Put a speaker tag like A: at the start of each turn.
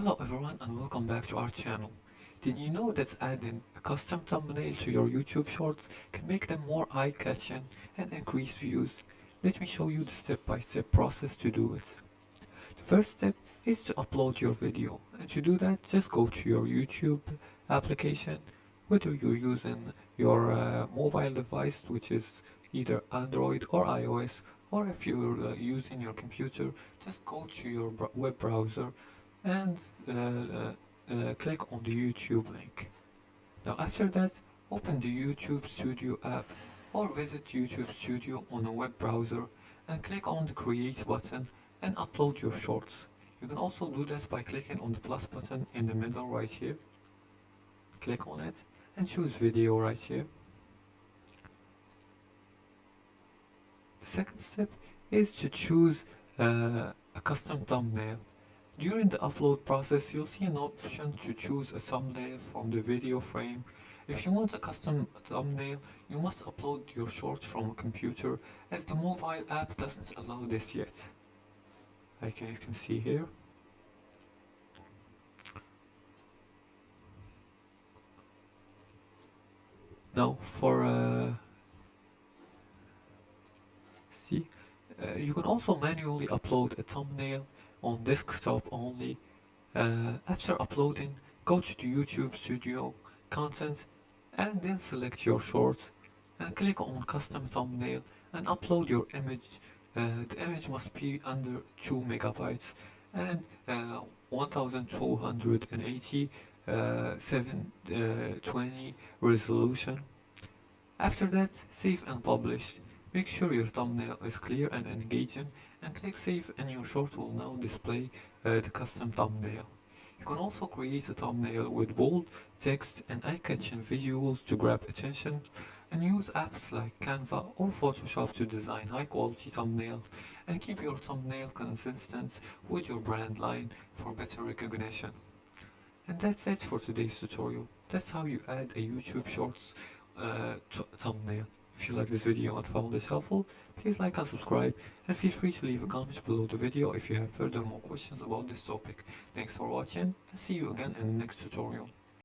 A: Hello everyone and welcome back to our channel. Did you know that adding a custom thumbnail to your YouTube shorts can make them more eye-catching and increase views? Let me show you the step-by-step process to do it. The first step is to upload your video, and to do that just go to your YouTube application, whether you're using your mobile device, which is either Android or iOS, or if you're using your computer, just go to your web browser and click on the YouTube link. Now after that, open the YouTube Studio app or visit YouTube Studio on a web browser and click on the Create button and upload your shorts. You can also do this by clicking on the plus button in the middle right here. Click on it and choose video right here. The second step is to choose a custom thumbnail. During the upload process, you'll see an option to choose a thumbnail from the video frame. If you want a custom thumbnail, you must upload your short from a computer, as the mobile app doesn't allow this yet. Like you can see here. Now for you can also manually upload a thumbnail on desktop only. After uploading, go to the YouTube Studio Content and then select your short and click on custom thumbnail and upload your image. The image must be under 2 megabytes and 1280 720 resolution. After that, save and publish. Make sure your thumbnail is clear and engaging and click save, and your short will now display the custom thumbnail. You can also create a thumbnail with bold text and eye-catching visuals to grab attention, and use apps like Canva or Photoshop to design high-quality thumbnails and keep your thumbnail consistent with your brand line for better recognition. And that's it for today's tutorial. That's how you add a YouTube Shorts thumbnail. If you like this video and found this helpful, please like and subscribe, and feel free to leave a comment below the video if you have further more questions about this topic. Thanks for watching, and see you again in the next tutorial.